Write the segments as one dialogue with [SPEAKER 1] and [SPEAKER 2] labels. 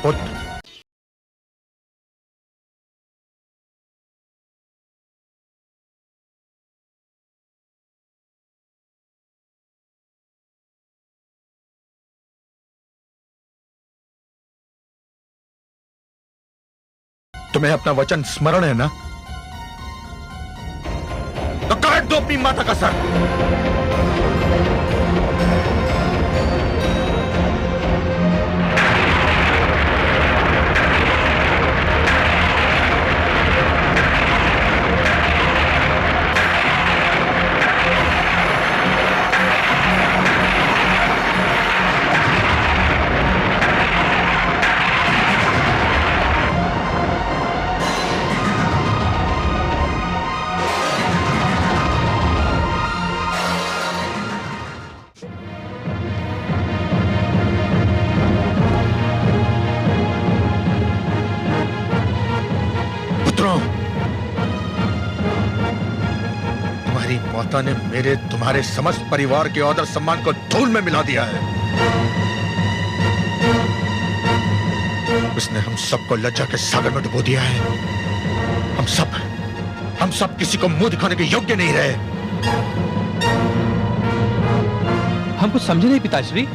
[SPEAKER 1] पुत्र, तुम्हें अपना वचन स्मरण है ना? तो काट दो अपनी माता का सर। तुम्हारी माता ने मेरे तुम्हारे समस्त परिवार के आदर सम्मान को धूल में मिला दिया है। उसने हम सबको लज्जा के सागर में डुबो दिया है। हम सब किसी को मुंह दिखाने के योग्य नहीं रहे।
[SPEAKER 2] हम कुछ समझे नहीं पिताश्री।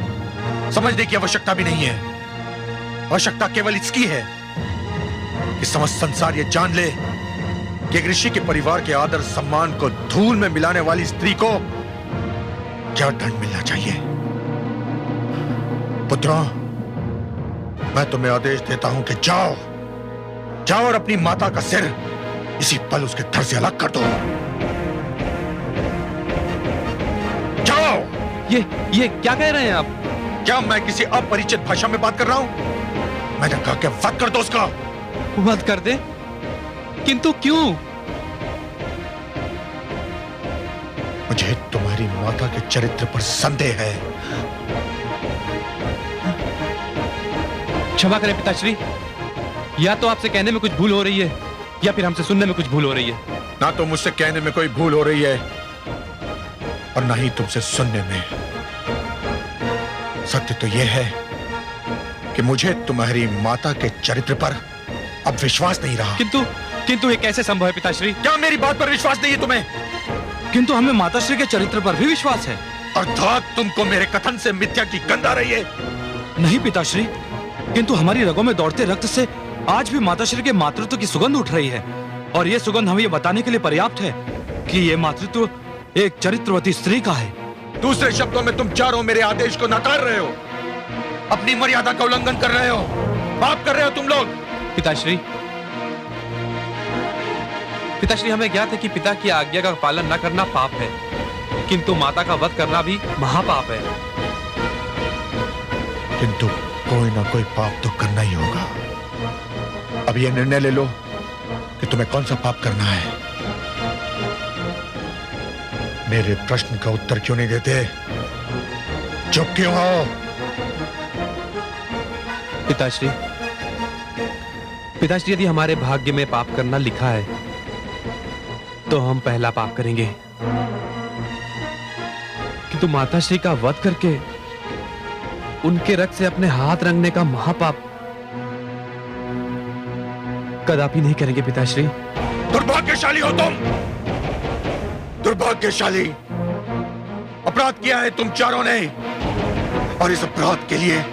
[SPEAKER 1] समझने की आवश्यकता भी नहीं है। आवश्यकता केवल इसकी है कि समस्त संसार ये जान ले कि एक ऋषि के परिवार के आदर सम्मान को धूल में मिलाने वाली स्त्री को क्या दंड मिलना चाहिए। पुत्रों, मैं तुम्हें आदेश देता हूं कि जाओ और अपनी माता का सिर इसी पल उसके धड़ से अलग कर दो। जाओ।
[SPEAKER 2] ये क्या कह रहे हैं आप?
[SPEAKER 1] क्या मैं किसी अपरिचित भाषा में बात कर रहा हूं? मैंने कहा कि वध कर दो उसका।
[SPEAKER 2] वध कर दे? किंतु क्यों?
[SPEAKER 1] मुझे तुम्हारी माता के चरित्र पर संदेह है।
[SPEAKER 2] क्षमा करें पिताश्री, या तो आपसे कहने में कुछ भूल हो रही है या फिर हमसे सुनने में कुछ भूल हो रही है।
[SPEAKER 1] ना तो मुझसे कहने में कोई भूल हो रही है और ना ही तुमसे सुनने में। सत्य तो यह है कि मुझे तुम्हारी माता के चरित्र पर अब विश्वास नहीं रहा।
[SPEAKER 2] किंतु ये कैसे संभव है पिताश्री?
[SPEAKER 1] क्या मेरी बात पर विश्वास नहीं है तुम्हें?
[SPEAKER 2] किंतु हमें माताश्री के चरित्र पर भी विश्वास है।
[SPEAKER 1] अर्थात तुमको मेरे कथन से मिथ्या की गंध आ रही है।
[SPEAKER 2] नहीं पिताश्री, किंतु हमारी रगों में दौड़ते रक्त से आज भी माताश्री के मातृत्व की सुगंध उठ रही है, और यह सुगंध हमें यह बताने के लिए पर्याप्त है कि यह मातृत्व एक चरित्रवती स्त्री का है।
[SPEAKER 1] दूसरे शब्दों में तुम चारों मेरे आदेश को नकार रहे हो, अपनी मर्यादा का उल्लंघन कर रहे हो, पाप कर रहे हो तुम लोग। पिताश्री, हमें ज्ञात है कि पिता की आज्ञा का पालन न करना पाप है, किंतु माता का वध करना भी महापाप है। किंतु कोई ना कोई पाप तो करना ही होगा। अब यह निर्णय ले लो कि तुम्हें कौन सा पाप करना है। मेरे प्रश्न का उत्तर क्यों नहीं देते? चुप क्यों हो?
[SPEAKER 2] पिताश्री, यदि हमारे भाग्य में पाप करना लिखा है तो हम पहला पाप करेंगे, किंतु माताश्री का वध करके उनके रक्त से अपने हाथ रंगने का महापाप कदापि नहीं करेंगे पिताश्री।
[SPEAKER 1] दुर्भाग्यशाली हो तुम, दुर्भाग्यशाली। अपराध किया है तुम चारों ने, और इस अपराध के लिए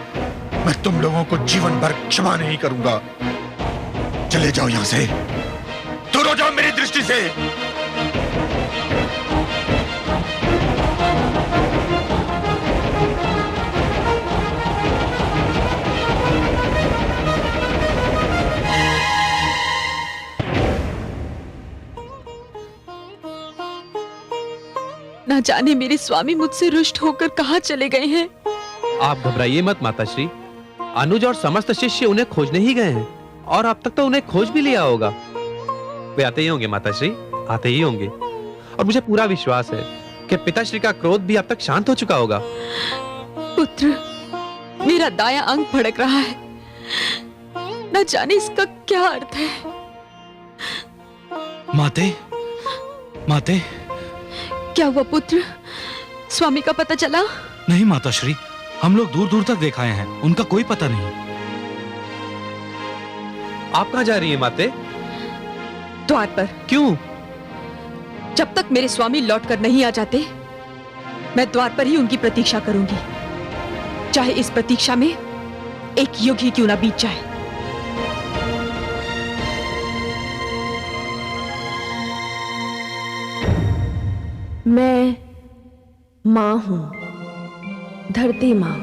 [SPEAKER 1] मैं तुम लोगों को जीवन भर क्षमा नहीं करूंगा। चले जाओ यहां से, दूर हो जाओ मेरी दृष्टि से।
[SPEAKER 3] ना जाने मेरे स्वामी मुझसे रुष्ट होकर कहां चले गए हैं।
[SPEAKER 2] आप घबराइए मत माताश्री, अनुज और समस्त शिष्य उन्हें खोजने ही गए हैं, और अब तक तो उन्हें खोज भी लिया होगा। वे आते ही होंगे माताश्री, आते ही होंगे। और मुझे पूरा विश्वास है कि पिताश्री का क्रोध भी अब तक शांत हो चुका होगा।
[SPEAKER 3] पुत्र, मेरा दायां अंग भड़क रहा है, न जाने इसका क्या अर्थ है।
[SPEAKER 4] माते,
[SPEAKER 3] क्या हुआ पुत्र? स्वामी का पता चला?
[SPEAKER 4] नहीं माताश्री, हम लोग दूर दूर तक देखाए हैं, उनका कोई पता नहीं।
[SPEAKER 2] आप कहां जा रही हैं माते?
[SPEAKER 3] द्वार पर।
[SPEAKER 2] क्यों?
[SPEAKER 3] जब तक मेरे स्वामी लौटकर नहीं आ जाते, मैं द्वार पर ही उनकी प्रतीक्षा करूंगी, चाहे इस प्रतीक्षा में एक युग ही क्यों ना बीत जाए।
[SPEAKER 4] मैं मां हूं, धरती मां।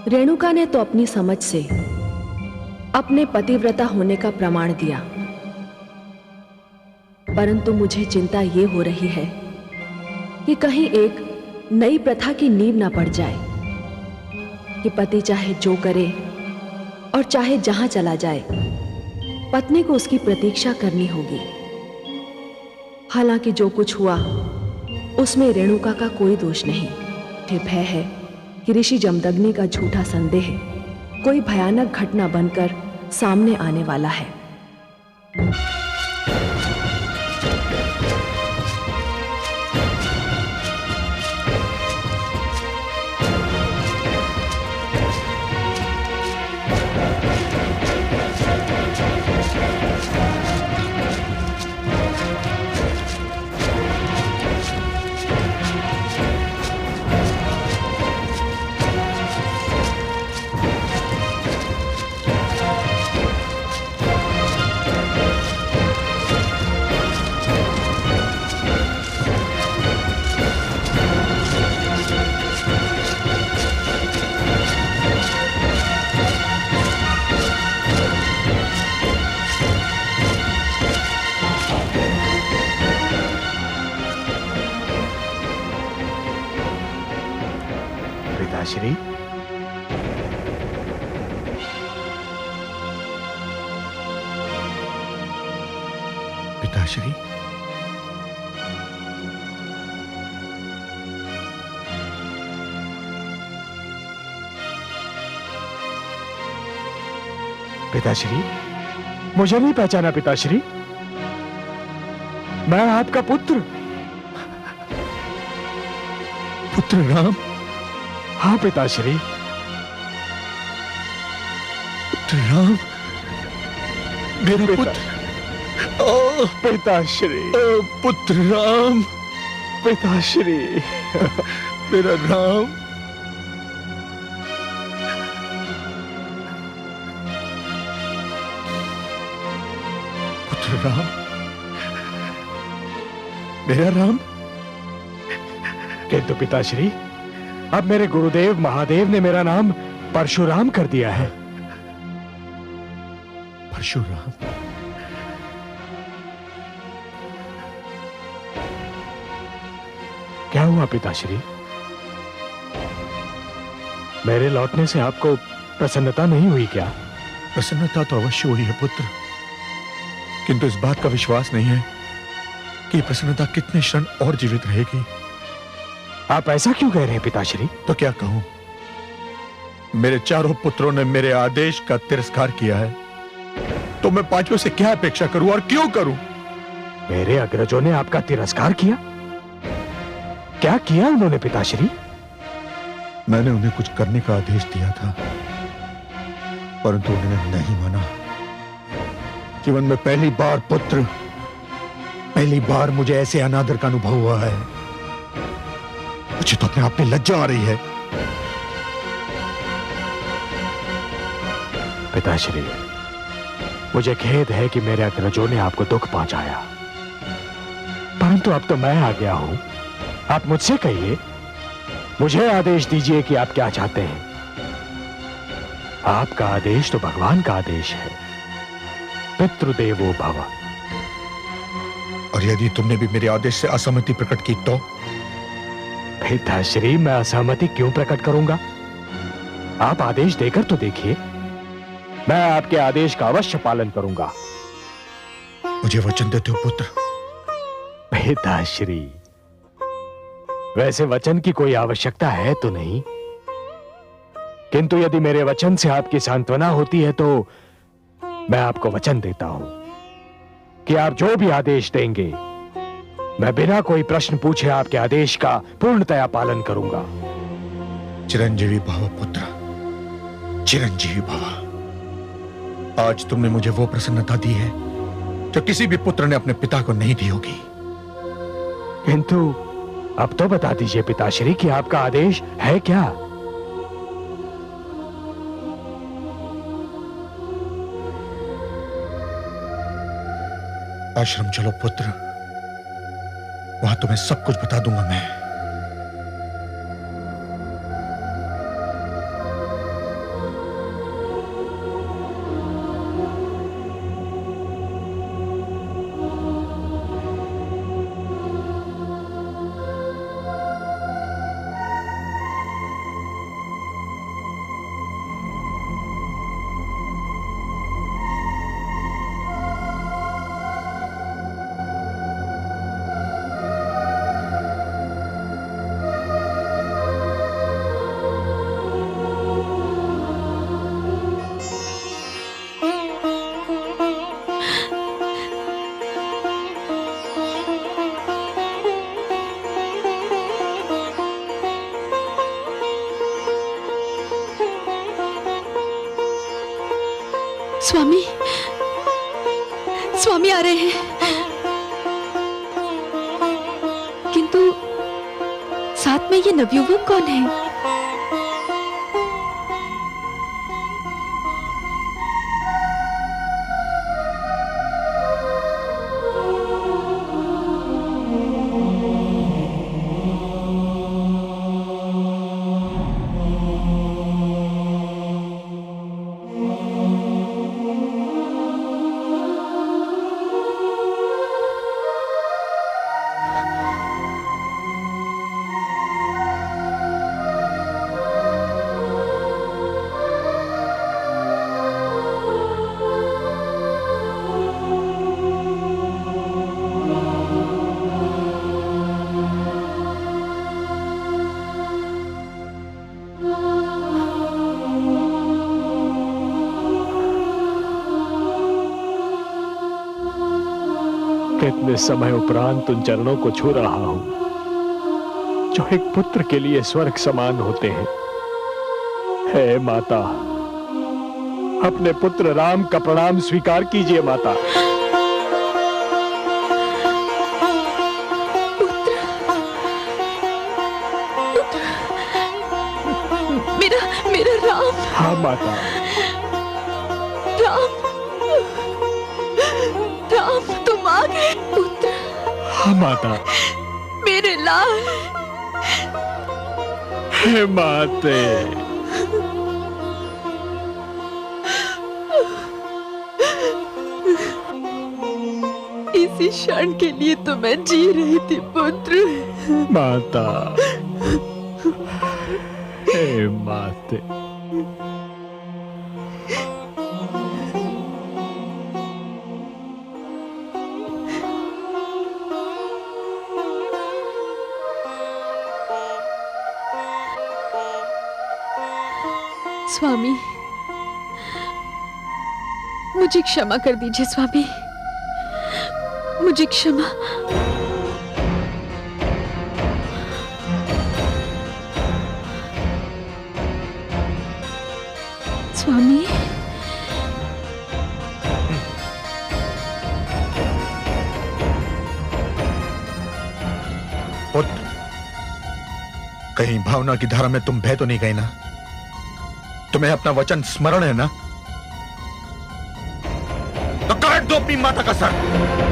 [SPEAKER 4] रेणुका ने तो अपनी समझ से अपने पतिव्रता होने का प्रमाण दिया, परंतु मुझे चिंता ये हो रही है कि कहीं एक नई प्रथा की नींव ना पड़ जाए कि पति चाहे जो करे और चाहे जहां चला जाए, पत्नी को उसकी प्रतीक्षा करनी होगी। हालांकि जो कुछ हुआ उसमें रेणुका का कोई दोष नहीं। मुझे भय है कि ऋषि जमदग्नि का झूठा संदेह कोई भयानक घटना बनकर सामने आने वाला है।
[SPEAKER 5] पिताश्री,
[SPEAKER 1] पिताश्री,
[SPEAKER 5] पिताश्री, मुझे नहीं पहचाना पिताश्री? मैं आपका पुत्र।
[SPEAKER 1] पुत्र राम।
[SPEAKER 5] हाँ पिताश्री।
[SPEAKER 1] पुत्र राम, मेरा पुत्र।
[SPEAKER 5] पिताश्री,
[SPEAKER 1] पुत्र राम,
[SPEAKER 5] पिताश्री,
[SPEAKER 1] मेरा राम। पुत्र राम, मेरा राम।
[SPEAKER 5] किंतु पिताश्री, अब मेरे गुरुदेव महादेव ने मेरा नाम परशुराम कर दिया है।
[SPEAKER 1] परशुराम?
[SPEAKER 5] क्या हुआ पिताश्री? मेरे लौटने से आपको प्रसन्नता नहीं हुई क्या?
[SPEAKER 1] प्रसन्नता तो अवश्य हुई है पुत्र, किंतु इस बात का विश्वास नहीं है कि प्रसन्नता कितने क्षण और जीवित रहेगी।
[SPEAKER 5] आप ऐसा क्यों कह रहे हैं पिताश्री?
[SPEAKER 1] तो क्या कहूं, मेरे चारों पुत्रों ने मेरे आदेश का तिरस्कार किया है, तो मैं पांचों से क्या अपेक्षा करूं और क्यों करूं?
[SPEAKER 5] मेरे अग्रजों ने आपका तिरस्कार किया? क्या किया उन्होंने पिताश्री?
[SPEAKER 1] मैंने उन्हें कुछ करने का आदेश दिया था, परंतु उन्होंने नहीं माना। जीवन में पहली बार मुझे ऐसे अनादर का अनुभव हुआ है। मुझे तो अपने आप में लज्जा आ रही है।
[SPEAKER 5] पिताश्री, मुझे खेद है कि मेरे अग्रजों ने आपको दुख पहुंचाया, परंतु अब तो मैं आ गया हूं। आप मुझसे कहिए, मुझे आदेश दीजिए कि आप क्या चाहते हैं। आपका आदेश तो भगवान का आदेश है, पितृदेवो भव।
[SPEAKER 1] और यदि तुमने भी मेरे आदेश से असहमति प्रकट की तो?
[SPEAKER 5] पिताश्री, मैं असहमति क्यों प्रकट करूंगा? आप आदेश देकर तो देखिए। मैं आपके आदेश का अवश्य पालन करूंगा।
[SPEAKER 1] मुझे वचन देते हो पुत्र?
[SPEAKER 5] पिताश्री, वैसे वचन की कोई आवश्यकता है तो नहीं, किंतु यदि मेरे वचन से आपकी सांत्वना होती है तो मैं आपको वचन देता हूं कि आप जो भी आदेश देंगे, मैं बिना कोई प्रश्न पूछे आपके आदेश का पूर्णतया पालन करूंगा।
[SPEAKER 1] चिरंजीवी भव पुत्र, चिरंजीवी भव। आज तुमने मुझे वो प्रसन्नता दी है जो किसी भी पुत्र ने अपने पिता को नहीं दी होगी।
[SPEAKER 5] किंतु अब तो बता दीजिए पिताश्री कि आपका आदेश है क्या?
[SPEAKER 1] आश्रम चलो पुत्र, वहां तुम्हें सब कुछ बता दूंगा मैं।
[SPEAKER 3] स्वामी, स्वामी आ रहे हैं। किंतु साथ में ये नवयुवक कौन है?
[SPEAKER 5] कितने समय उपरांत उन चरणों को छू रहा हूं जो एक पुत्र के लिए स्वर्ग समान होते हैं। हे माता, अपने पुत्र राम का प्रणाम स्वीकार कीजिए माता।
[SPEAKER 3] मेरा राम।
[SPEAKER 5] हाँ माता।
[SPEAKER 3] राम, राम तुम आ गए पुत्र।
[SPEAKER 5] हाँ माता।
[SPEAKER 3] मेरे लाल।
[SPEAKER 5] हे माते।
[SPEAKER 3] इसी क्षण के लिए तो मैं जी रही थी पुत्र।
[SPEAKER 5] माता। हे माते।
[SPEAKER 3] स्वामी, मुझे क्षमा कर दीजिए स्वामी, मुझे क्षमा। स्वामी,
[SPEAKER 1] पुत्र, कहीं भावना की धारा में तुम बह तो नहीं गए ना? तुम्हें अपना वचन स्मरण है ना? तो काट दो अपनी माता का सर।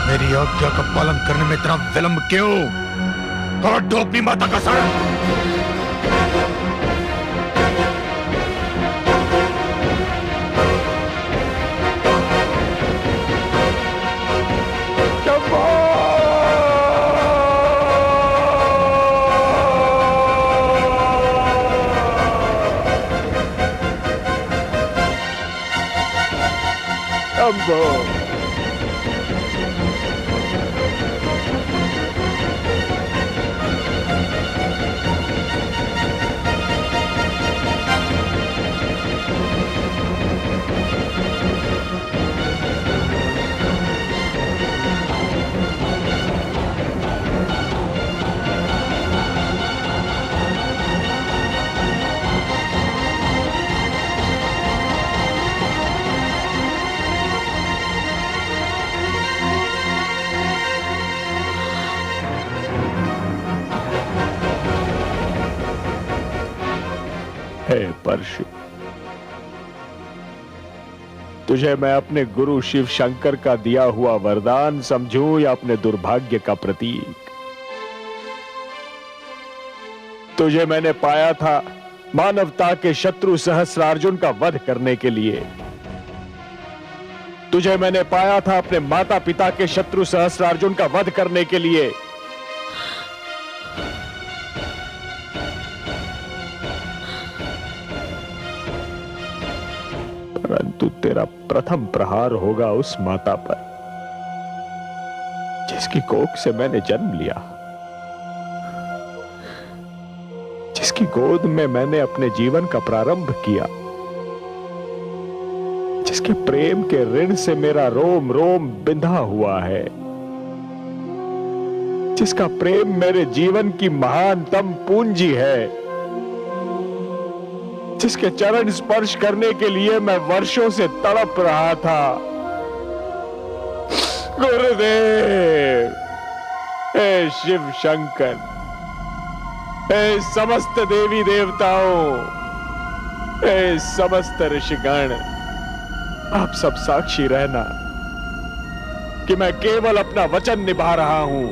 [SPEAKER 1] मेरी आज्ञा का पालन करने में इतना विलंब क्यों? काट दो अपनी माता का सर।
[SPEAKER 5] हे परशु, तुझे मैं अपने गुरु शिव शंकर का दिया हुआ वरदान समझूं या अपने दुर्भाग्य का प्रतीक? तुझे मैंने पाया था मानवता के शत्रु सहस्रार्जुन का वध करने के लिए। तुझे मैंने पाया था अपने माता पिता के शत्रु सहस्रार्जुन का वध करने के लिए। परंतु तेरा प्रथम प्रहार होगा उस माता पर जिसकी कोख से मैंने जन्म लिया, जिसकी गोद में मैंने अपने जीवन का प्रारंभ किया, जिसके प्रेम के ऋण से मेरा रोम रोम बिंधा हुआ है, जिसका प्रेम मेरे जीवन की महानतम पूंजी है, जिसके चरण स्पर्श करने के लिए मैं वर्षों से तड़प रहा था। गुरुदेव, हे शिव शंकर, हे समस्त देवी देवताओं, हे समस्त ऋषिगण, आप सब साक्षी रहना कि मैं केवल अपना वचन निभा रहा हूं,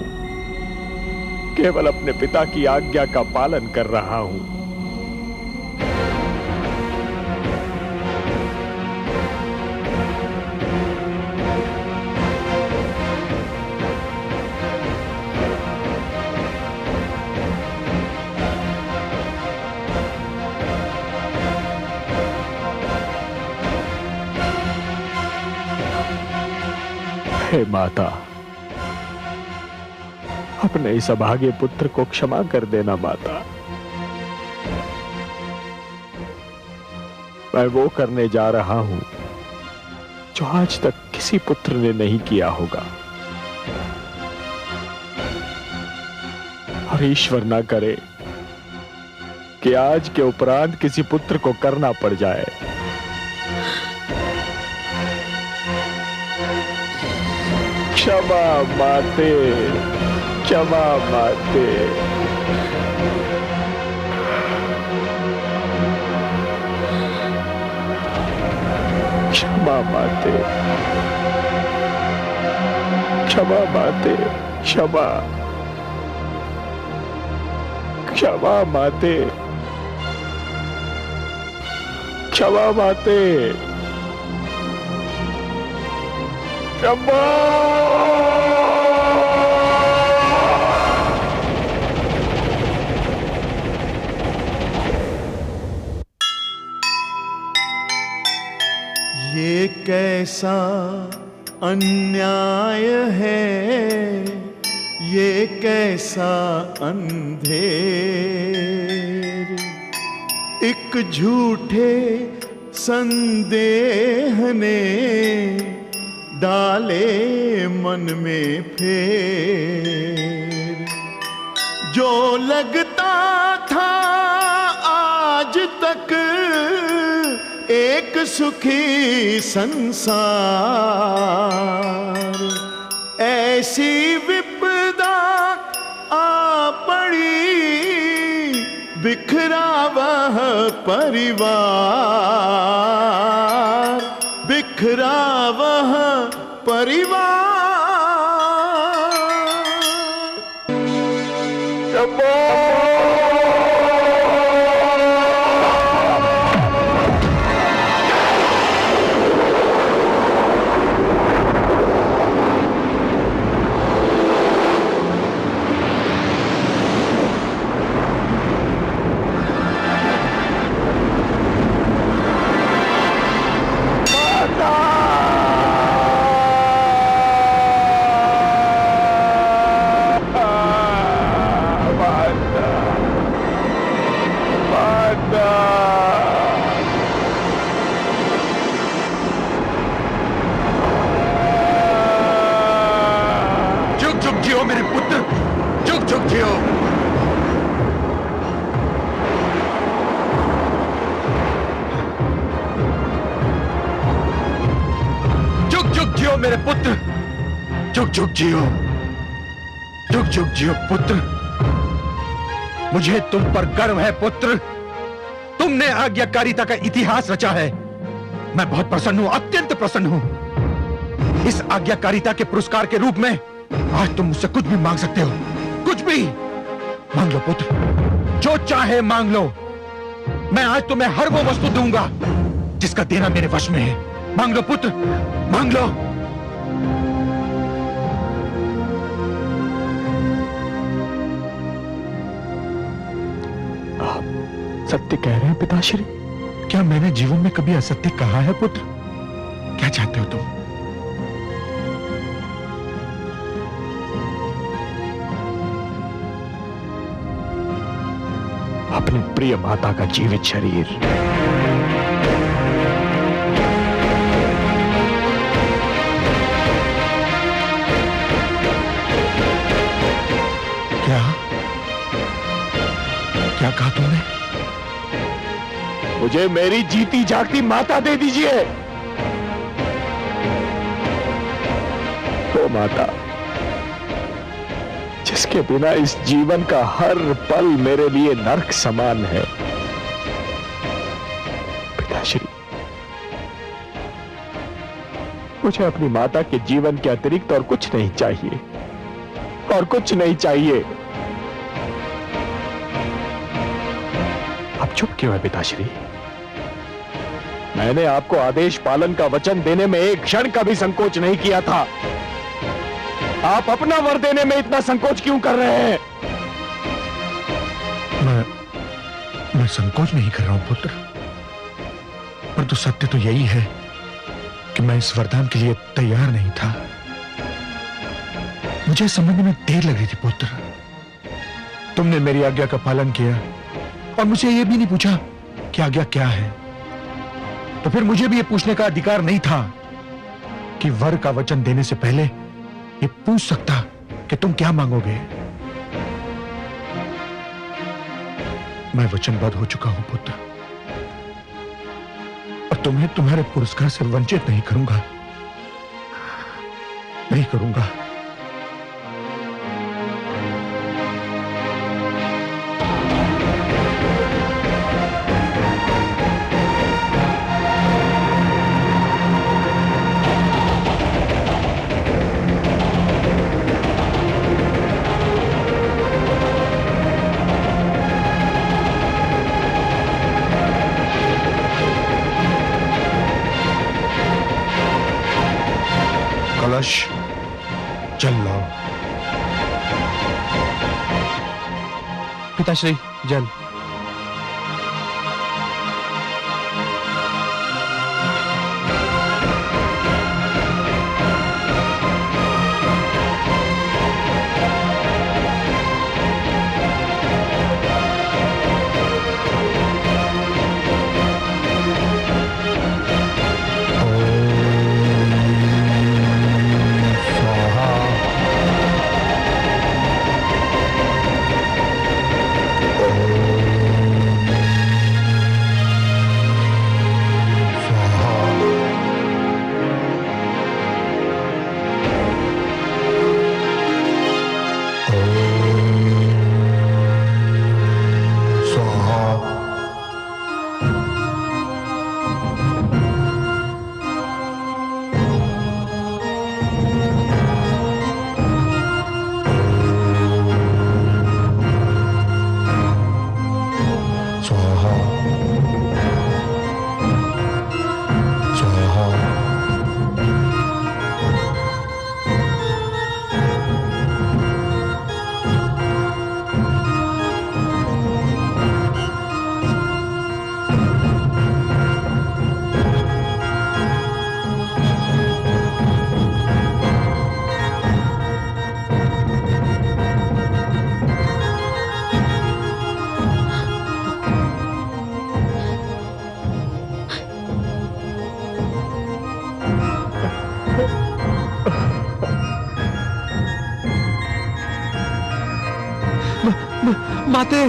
[SPEAKER 5] केवल अपने पिता की आज्ञा का पालन कर रहा हूं। हे माता, अपने इस अभागे पुत्र को क्षमा कर देना माता। मैं वो करने जा रहा हूं जो आज तक किसी पुत्र ने नहीं किया होगा, और ईश्वर ना करे कि आज के उपरांत किसी पुत्र को करना पड़ जाए। क्षमा माते, क्षमा माते। क्षमा माते, क्षमा माते, क्षमा, क्षमा माते, क्षमा माते, क्षमा।
[SPEAKER 6] ये कैसा अन्याय है, ये कैसा अंधेर, एक झूठे संदेह ने डाले मन में फेर। जो लगता था आज तक एक सुखी संसार, ऐसी विपदा आ पड़ी, बिखरा वह परिवार, बिखरा वह परिवार।
[SPEAKER 1] जुग जुग जियो मेरे पुत्र, जुग जुग जियो। जुग जुग जियो मेरे पुत्र, जुग जुग जियो, जुग जुग जियो पुत्र। मुझे तुम पर गर्व है पुत्र, तुमने आज्ञाकारिता का इतिहास रचा है। मैं बहुत प्रसन्न हूं, अत्यंत प्रसन्न हूं। इस आज्ञाकारिता के पुरस्कार के रूप में आज तुम मुझसे कुछ भी मांग सकते हो, कुछ भी मांग लो पुत्र, जो चाहे मांग लो। मैं आज तुम्हें हर वो वस्तु दूंगा जिसका देना मेरे वश में है। मांग लो पुत्र, मांग लो।
[SPEAKER 5] आप सत्य कह रहे हैं पिताश्री?
[SPEAKER 1] क्या मैंने जीवन में कभी असत्य कहा है पुत्र? क्या चाहते हो तुम?
[SPEAKER 5] अपनी प्रिय माता का जीवित शरीर।
[SPEAKER 1] क्या क्या कहा तुमने?
[SPEAKER 5] मुझे मेरी जीती जागती माता दे दीजिए। वो माता जिसके बिना इस जीवन का हर पल मेरे लिए नर्क समान है। पिताश्री, मुझे अपनी माता के जीवन के अतिरिक्त और कुछ नहीं चाहिए, और कुछ नहीं चाहिए। अब चुप क्यों है पिताश्री? मैंने आपको आदेश पालन का वचन देने में एक क्षण का भी संकोच नहीं किया था। आप अपना वर देने में इतना संकोच क्यों कर रहे हैं?
[SPEAKER 1] मैं संकोच नहीं कर रहा हूं पुत्र, परंतु सत्य तो यही है कि मैं इस वरदान के लिए तैयार नहीं था। मुझे समझने में देर लग रही थी पुत्र। तुमने मेरी आज्ञा का पालन किया और मुझे यह भी नहीं पूछा कि आज्ञा क्या है। तो फिर मुझे भी यह पूछने का अधिकार नहीं था कि वर का वचन देने से पहले ये पूछ सकता कि तुम क्या मांगोगे। मैं वचनबद्ध हो चुका हूं पुत्र, और तुम्हें तुम्हारे पुरस्कार से वंचित नहीं करूंगा, नहीं करूंगा। कलश चल लाओ।
[SPEAKER 2] पिताश्री, जल। माते,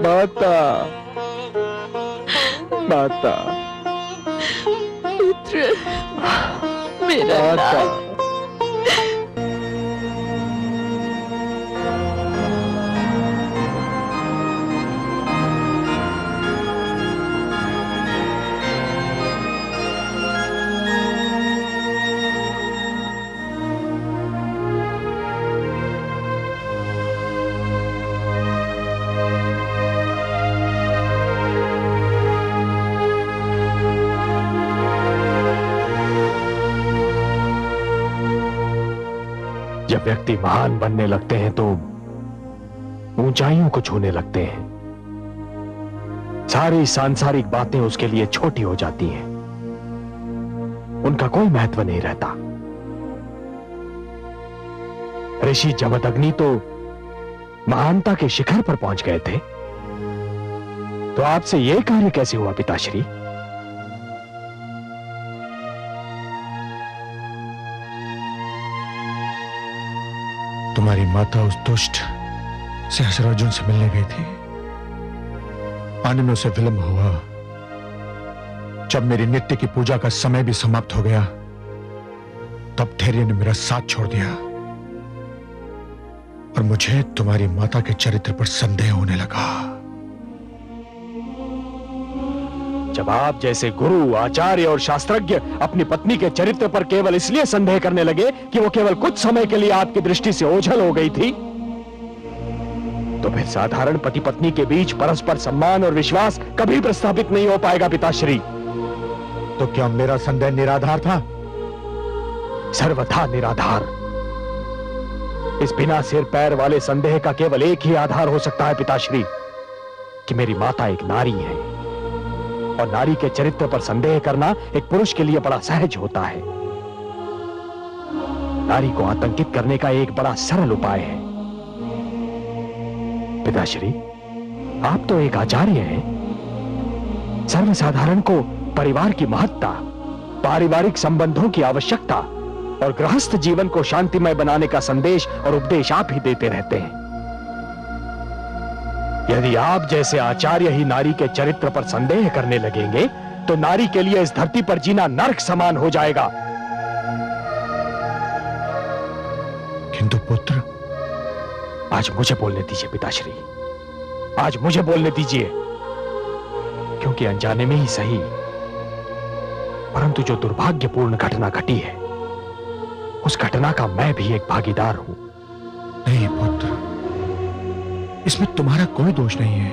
[SPEAKER 5] माता, माता,
[SPEAKER 3] पुत्र, मेरा
[SPEAKER 5] माता। जब व्यक्ति महान बनने लगते हैं तो ऊंचाइयों को छूने लगते हैं। सारी सांसारिक बातें उसके लिए छोटी हो जाती हैं, उनका कोई महत्व नहीं रहता। ऋषि जमदग्नि तो महानता के शिखर पर पहुंच गए थे, तो आपसे यह कार्य कैसे हुआ पिताश्री?
[SPEAKER 1] तुम्हारी माता उस दुष्ट सहस्रार्जुन से मिलने गई थी। आने में उसे विलंब हुआ। जब मेरी नित्य की पूजा का समय भी समाप्त हो गया, तब धैर्य ने मेरा साथ छोड़ दिया और मुझे तुम्हारी माता के चरित्र पर संदेह होने लगा।
[SPEAKER 5] जब आप जैसे गुरु, आचार्य और शास्त्रज्ञ अपनी पत्नी के चरित्र पर केवल इसलिए संदेह करने लगे कि वो केवल कुछ समय के लिए आपकी दृष्टि से ओझल हो गई थी, तो फिर साधारण पति पत्नी के बीच परस्पर सम्मान और विश्वास कभी प्रस्थापित नहीं हो पाएगा पिताश्री।
[SPEAKER 1] तो क्या मेरा संदेह निराधार था?
[SPEAKER 5] सर्वथा निराधार। इस बिना सिर पैर वाले संदेह का केवल एक ही आधार हो सकता है पिताश्री, कि मेरी माता एक नारी है, और नारी के चरित्र पर संदेह करना एक पुरुष के लिए बड़ा सहज होता है। नारी को आतंकित करने का एक बड़ा सरल उपाय है। पिताश्री, आप तो एक आचार्य हैं। सर्वसाधारण को परिवार की महत्ता, पारिवारिक संबंधों की आवश्यकता और गृहस्थ जीवन को शांतिमय बनाने का संदेश और उपदेश आप ही देते रहते हैं। यदि आप जैसे आचार्य ही नारी के चरित्र पर संदेह करने लगेंगे, तो नारी के लिए इस धरती पर जीना नरक समान हो जाएगा।
[SPEAKER 1] किंतु पुत्र,
[SPEAKER 5] आज मुझे बोलने दीजिए पिताश्री, आज मुझे बोलने दीजिए, क्योंकि अनजाने में ही सही, परंतु जो दुर्भाग्यपूर्ण घटना घटी है, उस घटना का मैं भी एक भागीदार हूं।
[SPEAKER 1] नहीं पुत्र, इसमें तुम्हारा कोई दोष नहीं है।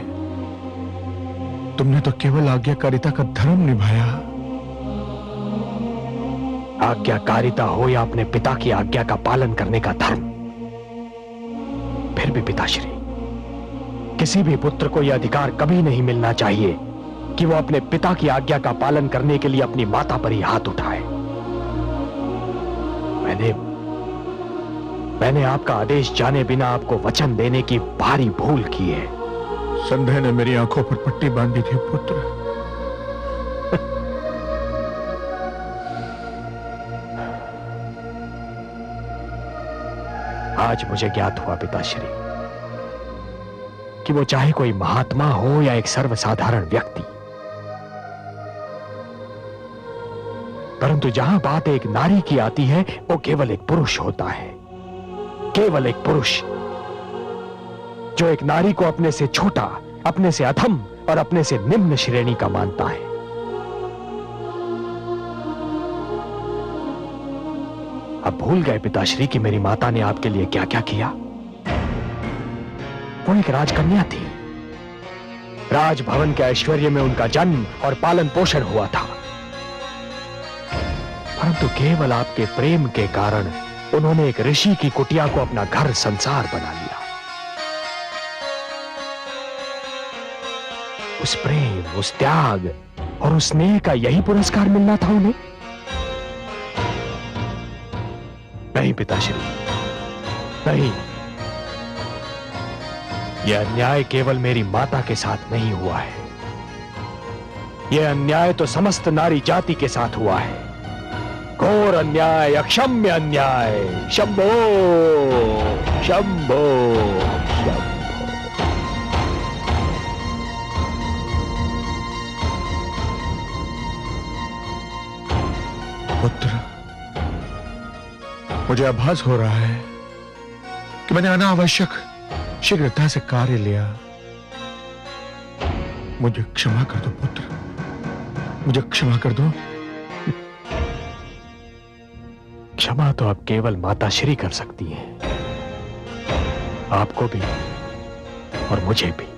[SPEAKER 1] तुमने तो केवल आज्ञाकारिता का धर्म निभाया।
[SPEAKER 5] आज्ञाकारिता हो या अपने पिता की आज्ञा का पालन करने का धर्म, फिर भी पिताश्री, किसी भी पुत्र को यह अधिकार कभी नहीं मिलना चाहिए कि वो अपने पिता की आज्ञा का पालन करने के लिए अपनी माता पर ही हाथ उठाए। मैंने आपका आदेश जाने बिना आपको वचन देने की भारी भूल की है।
[SPEAKER 1] संदेह ने मेरी आंखों पर पट्टी बांधी थी पुत्र।
[SPEAKER 5] आज मुझे ज्ञात हुआ पिताश्री कि वो चाहे कोई महात्मा हो या एक सर्वसाधारण व्यक्ति, परंतु जहां बात एक नारी की आती है, वो केवल एक पुरुष होता है। केवल एक पुरुष जो एक नारी को अपने से छोटा, अपने से अधम और अपने से निम्न श्रेणी का मानता है। अब भूल गए पिताश्री कि मेरी माता ने आपके लिए क्या क्या किया। वो एक राजकन्या थी। राजभवन के ऐश्वर्य में उनका जन्म और पालन पोषण हुआ था, परंतु केवल आपके प्रेम के कारण उन्होंने एक ऋषि की कुटिया को अपना घर संसार बना लिया। उस प्रेम, उस त्याग और उस स्नेह का यही पुरस्कार मिलना था उन्हें? नहीं पिताश्री, नहीं। यह अन्याय केवल मेरी माता के साथ नहीं हुआ है, यह अन्याय तो समस्त नारी जाति के साथ हुआ है। घोर अन्याय, अक्षम्य अन्याय। शंभो शंभो शंभो।
[SPEAKER 1] पुत्र, मुझे आभास हो रहा है कि मैंने अनावश्यक शीघ्रता से कार्य लिया। मुझे क्षमा कर दो पुत्र, मुझे क्षमा कर दो।
[SPEAKER 5] क्षमा तो अब केवल माताश्री कर सकती हैं, आपको भी और मुझे भी।